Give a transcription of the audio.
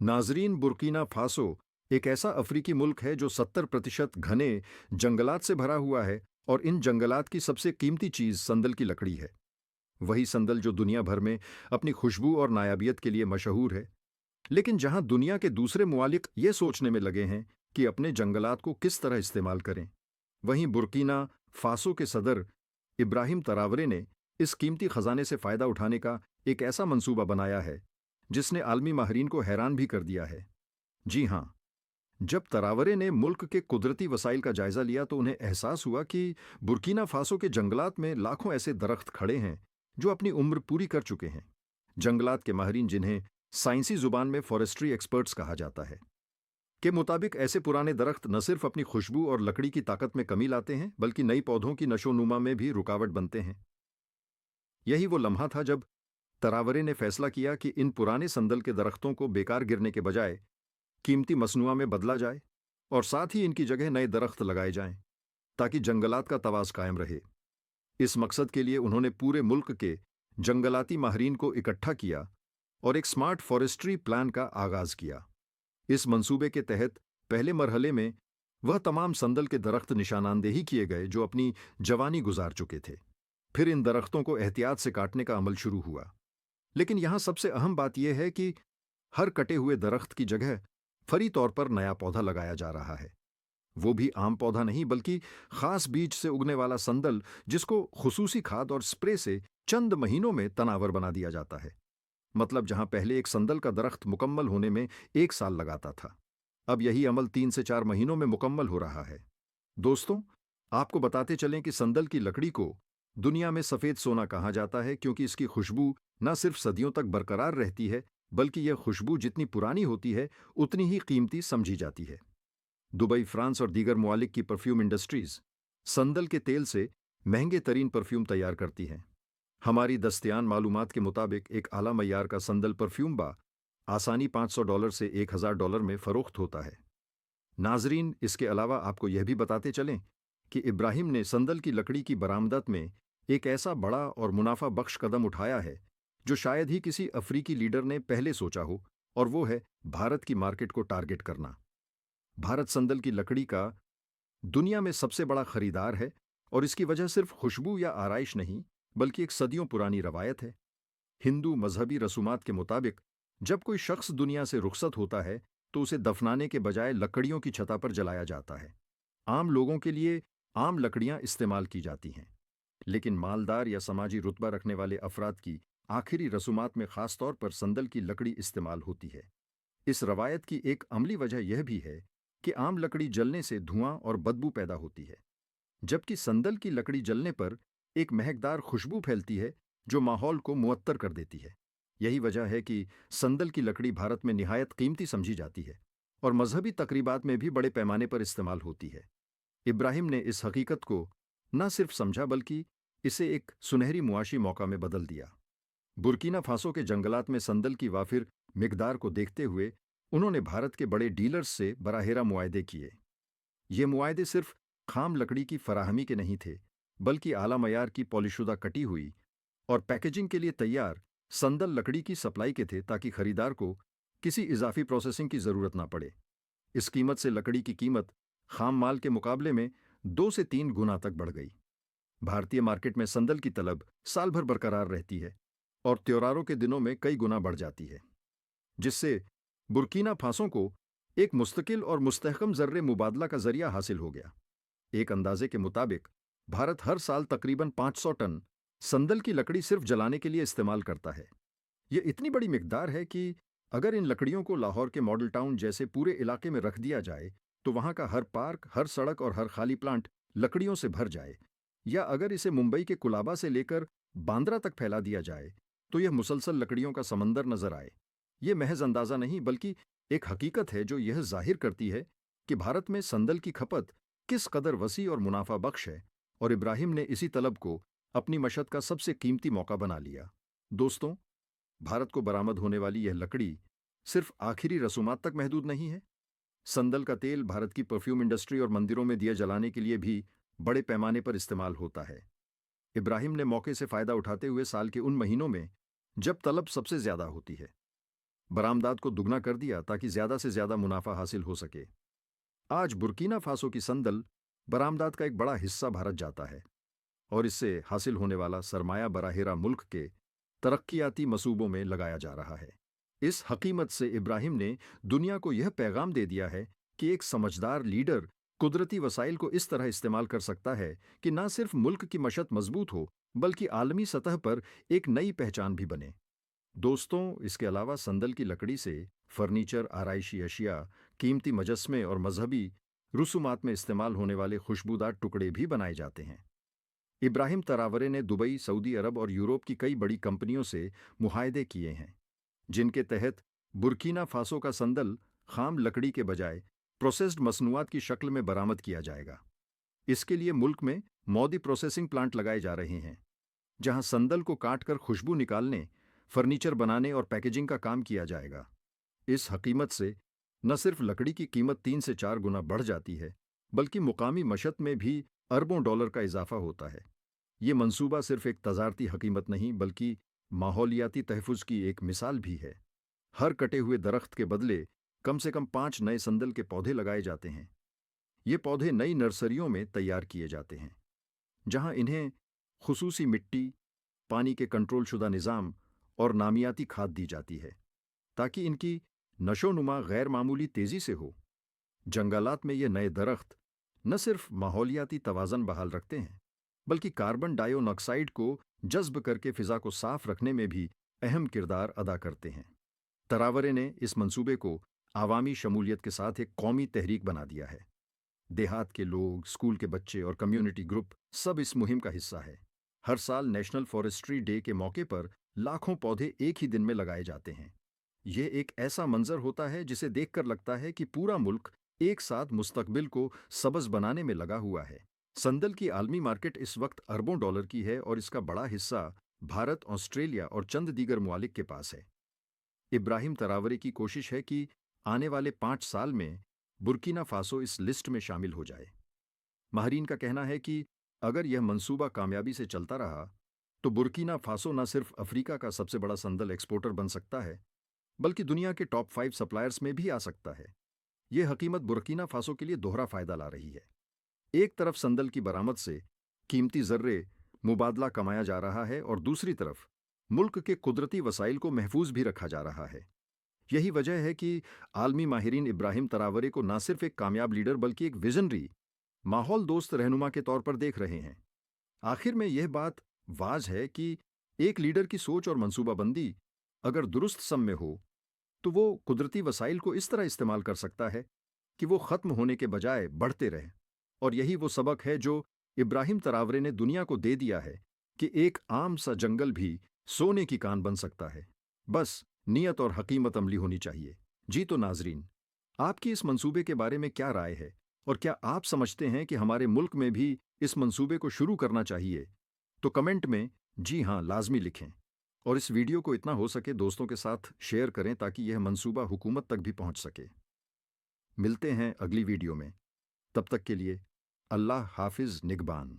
नाजरीन, Burkina Faso एक ऐसा अफ्रीकी मुल्क है जो 70% घने जंगलात से भरा हुआ है और इन जंगलात की सबसे कीमती चीज़ संदल की लकड़ी है। वही संदल जो दुनिया भर में अपनी खुशबू और नायाबियत के लिए मशहूर है। लेकिन जहां दुनिया के दूसरे मुमालिक ये सोचने में लगे हैं कि अपने जंगलात को किस तरह इस्तेमाल करें, वहीं बुर्किना फासो के सदर इब्राहिम तरावरे ने इस कीमती खजाने से फ़ायदा उठाने का एक ऐसा मंसूबा बनाया है जिसने आलमी माहरीन को हैरान भी कर दिया है। जी हाँ, जब तरावरे ने मुल्क के कुदरती वसाइल का जायजा लिया तो उन्हें एहसास हुआ कि बुर्किना फासो के जंगलात में लाखों ऐसे दरख्त खड़े हैं जो अपनी उम्र पूरी कर चुके हैं। जंगलात के माहिरीन, जिन्हें साइंसी जुबान में फॉरेस्ट्री एक्सपर्ट्स कहा जाता है, के मुताबिक ऐसे पुराने दरख्त न सिर्फ अपनी खुशबू और लकड़ी की ताकत में कमी लाते हैं बल्कि नई पौधों की नशोनुमा में भी रुकावट बनते हैं। यही वो लम्हा था जब तरावरे ने फैसला किया कि इन पुराने संदल के दरख्तों को बेकार गिरने के बजाय कीमती मसनुआ में बदला जाए और साथ ही इनकी जगह नए दरख्त लगाए जाएं ताकि जंगलात का तवाज़ कायम रहे। इस मकसद के लिए उन्होंने पूरे मुल्क के जंगलाती माहरीन को इकट्ठा किया और एक स्मार्ट फॉरेस्ट्री प्लान का आगाज किया। इस मंसूबे के तहत पहले मरहले में वह तमाम संदल के दरख्त निशानानदेही किए गए जो अपनी जवानी गुजार चुके थे। फिर इन दरख्तों को एहतियात से काटने का अमल शुरू हुआ। लेकिन यहाँ सबसे अहम बात यह है कि हर कटे हुए दरख्त की जगह फरी तौर पर नया पौधा लगाया जा रहा है। वो भी आम पौधा नहीं बल्कि खास बीज से उगने वाला संदल, जिसको खुसूसी खाद और स्प्रे से चंद महीनों में तनावर बना दिया जाता है। मतलब जहां पहले एक संदल का दरख्त मुकम्मल होने में 1 साल लगाता था, अब यही अमल 3 से 4 महीनों में मुकम्मल हो रहा है। दोस्तों, आपको बताते चलें कि संदल की लकड़ी को दुनिया में सफ़ेद सोना कहा जाता है क्योंकि इसकी खुशबू न सिर्फ सदियों तक बरकरार रहती है बल्कि यह खुशबू जितनी पुरानी होती है उतनी ही कीमती समझी जाती है। दुबई, फ्रांस और दीगर ममालिक की परफ्यूम इंडस्ट्रीज संदल के तेल से महंगे तरीन परफ्यूम तैयार करती हैं। हमारी दस्तयान मालूमात के मुताबिक एक आला मयार का संदल परफ्यूम आसानी $500 से $1000 में फ़रोख्त होता है। नाजरीन, इसके अलावा आपको यह भी बताते चलें कि इब्राहिम ने संदल की लकड़ी की बरामदत में एक ऐसा बड़ा और मुनाफा बख्श कदम उठाया है जो शायद ही किसी अफ्रीकी लीडर ने पहले सोचा हो, और वो है भारत की मार्केट को टारगेट करना। भारत संदल की लकड़ी का दुनिया में सबसे बड़ा खरीदार है और इसकी वजह सिर्फ खुशबू या आराइश नहीं बल्कि एक सदियों पुरानी रवायत है। हिंदू मजहबी रसूमात के मुताबिक जब कोई शख्स दुनिया से रुखसत होता है तो उसे दफनाने के बजाय लकड़ियों की छता पर जलाया जाता है। आम लोगों के लिए आम लकड़ियां इस्तेमाल की जाती हैं, लेकिन मालदार या समाजी रुतबा रखने वाले अफराद की आखिरी रसूमात में खास तौर पर संदल की लकड़ी इस्तेमाल होती है। इस रवायत की एक अमली वजह यह भी है कि आम लकड़ी जलने से धुआं और बदबू पैदा होती है, जबकि संदल की लकड़ी जलने पर एक महकदार खुशबू फैलती है जो माहौल को मुअत्तर कर देती है। यही वजह है कि संदल की लकड़ी भारत में निहायत कीमती समझी जाती है और मजहबी तकरीबात में भी बड़े पैमाने पर इस्तेमाल होती है। इब्राहिम ने इस हकीकत को न सिर्फ समझा बल्कि इसे एक सुनहरी मुआशी मौका में बदल दिया। बुर्किना फासो के जंगलात में संदल की वाफिर मिकदार को देखते हुए उन्होंने भारत के बड़े डीलर्स से बराहेरा मुआयदे किए। ये मुआयदे सिर्फ खाम लकड़ी की फराहमी के नहीं थे बल्कि आला मयार की पॉलिशुदा कटी हुई और पैकेजिंग के लिए तैयार संदल लकड़ी की सप्लाई के थे ताकि खरीदार को किसी इजाफी प्रोसेसिंग की ज़रूरत ना पड़े। इस कीमत से लकड़ी की कीमत खाम माल के मुकाबले में 2 से 3 गुना तक बढ़ गई। भारतीय मार्केट में संदल की तलब साल भर बरकरार रहती है और त्योहारों के दिनों में कई गुना बढ़ जाती है, जिससे बुर्किना फासो को एक मुस्तकिल और मुस्तहकम ज़र्रे मुबादला का जरिया हासिल हो गया। एक अंदाजे के मुताबिक भारत हर साल तकरीबन 500 टन संदल की लकड़ी सिर्फ जलाने के लिए इस्तेमाल करता है। यह इतनी बड़ी मिकदार है कि अगर इन लकड़ियों को लाहौर के मॉडल टाउन जैसे पूरे इलाके में रख दिया जाए तो वहां का हर पार्क, हर सड़क और हर खाली प्लांट लकड़ियों से भर जाए, या अगर इसे मुंबई के कुलाबा से लेकर बांद्रा तक फैला दिया जाए तो यह मुसलसल लकड़ियों का समंदर नजर आए। यह महज अंदाजा नहीं बल्कि एक हकीकत है जो यह जाहिर करती है कि भारत में संदल की खपत किस कदर वसी और मुनाफा बख्श है, और इब्राहिम ने इसी तलब को अपनी मशद का सबसे कीमती मौका बना लिया। दोस्तों, भारत को बरामद होने वाली यह लकड़ी सिर्फ आखिरी रसूमात तक महदूद नहीं है। संदल का तेल भारत की परफ्यूम इंडस्ट्री और मंदिरों में दिए जलाने के लिए भी बड़े पैमाने पर इस्तेमाल होता है। इब्राहिम ने मौके से फ़ायदा उठाते हुए साल के उन महीनों में जब तलब सबसे ज़्यादा होती है, बरामदात को दुगना कर दिया ताकि ज़्यादा से ज़्यादा मुनाफा हासिल हो सके। आज बुर्किना फासो की संदल बरामदात का एक बड़ा हिस्सा भारत जाता है और इससे हासिल होने वाला सरमाया बराहेरा मुल्क के तरक्कियाती मसूबों में लगाया जा रहा है। इस हकीमत से इब्राहिम ने दुनिया को यह पैगाम दे दिया है कि एक समझदार लीडर कुदरती वसाइल को इस तरह इस्तेमाल कर सकता है कि न सिर्फ मुल्क की मशत मजबूत हो बल्कि आलमी सतह पर एक नई पहचान भी बने। दोस्तों, इसके अलावा संदल की लकड़ी से फर्नीचर, आराइशी अशिया, कीमती मजस्मे और मजहबी रसूमात में इस्तेमाल होने वाले खुशबूदार टुकड़े भी बनाए जाते हैं। इब्राहिम तरावरे ने दुबई, सऊदी अरब और यूरोप की कई बड़ी कंपनियों से मुआहदे किए हैं, जिनके तहत बुर्किना फासो का संदल खाम लकड़ी के बजाय प्रोसेस्ड मसनूआत की शक्ल में बरामद किया जाएगा। इसके लिए मुल्क में मौदी प्रोसेसिंग प्लांट लगाए जा रहे हैं, जहां संदल को काटकर खुशबू निकालने, फर्नीचर बनाने और पैकेजिंग का काम किया जाएगा। इस हकीमत से न सिर्फ लकड़ी की कीमत 3 से 4 गुना बढ़ जाती है, बल्कि मुकामी मशत में भी अरबों डॉलर का इजाफा होता है। ये मंसूबा सिर्फ एक तजारती हकीमत नहीं बल्कि माहौलियाती तहफ़्फ़ुज़ की एक मिसाल भी है। हर कटे हुए दरख्त के बदले कम से कम 5 नए संदल के पौधे लगाए जाते हैं। ये पौधे नई नर्सरियों में तैयार किए जाते हैं, जहां इन्हें खुसूसी मिट्टी, पानी के कंट्रोल शुदा निज़ाम और नामियाती खाद दी जाती है, ताकि इनकी नशोनुमा गैर मामूली तेज़ी से हो। जंगलात में ये नए दरख्त न सिर्फ माहौलियाती तवाज़न बहाल रखते हैं, बल्कि कार्बन डाइऑक्साइड को जज्ब करके फ़िज़ा को साफ रखने में भी अहम किरदार अदा करते हैं। तरावरे ने इस मंसूबे को आवामी शमूलियत के साथ एक कौमी तहरीक बना दिया है। देहात के लोग, स्कूल के बच्चे और कम्युनिटी ग्रुप सब इस मुहिम का हिस्सा है। हर साल नेशनल फॉरेस्ट्री डे के मौके पर लाखों पौधे एक ही दिन में लगाए जाते हैं। ये एक ऐसा मंजर होता है जिसे देखकर लगता है कि पूरा मुल्क एक साथ मुस्तकबिल को सबज बनाने में लगा हुआ है। संदल की आलमी मार्केट इस वक्त अरबों डॉलर की है और इसका बड़ा हिस्सा भारत, ऑस्ट्रेलिया और चंद दीगर मुमालिक के पास है। इब्राहिम तरावरे की कोशिश है कि आने वाले 5 साल में बुर्किना फासो इस लिस्ट में शामिल हो जाए। माहरीन का कहना है कि अगर यह मंसूबा कामयाबी से चलता रहा तो बुर्किना फासो न सिर्फ अफ्रीका का सबसे बड़ा संदल एक्सपोर्टर बन सकता है, बल्कि दुनिया के टॉप 5 सप्लायर्स में भी आ सकता है। यह हकीमत बुर्किना फासो के लिए दोहरा फायदा ला रही है। एक तरफ संदल की बरामद से कीमती ज़र्रे मुबादला कमाया जा रहा है और दूसरी तरफ मुल्क के कुदरती वसाइल को महफूज भी रखा जा रहा है। यही वजह है कि आलमी माहिरीन इब्राहिम तरावरे को न सिर्फ एक कामयाब लीडर बल्कि एक विजनरी, माहौल दोस्त रहनुमा के तौर पर देख रहे हैं। आखिर में यह बात वाज है कि एक लीडर की सोच और मंसूबाबंदी अगर दुरुस्त सम में हो तो वो कुदरती वसाइल को इस तरह इस्तेमाल कर सकता है कि वो ख़त्म होने के बजाय बढ़ते रहें। और यही वो सबक है जो इब्राहिम तरावरे ने दुनिया को दे दिया है कि एक आम सा जंगल भी सोने की कान बन सकता है। बस नियत और हकीमत अमली होनी चाहिए। जी तो नाजरीन, आपकी इस मंसूबे के बारे में क्या राय है और क्या आप समझते हैं कि हमारे मुल्क में भी इस मंसूबे को शुरू करना चाहिए? तो कमेंट में जी हाँ लाजमी लिखें और इस वीडियो को इतना हो सके दोस्तों के साथ शेयर करें ताकि यह मंसूबा हुकूमत तक भी पहुंच सके। मिलते हैं अगली वीडियो में। तब तक के लिए अल्लाह हाफिज निगबान।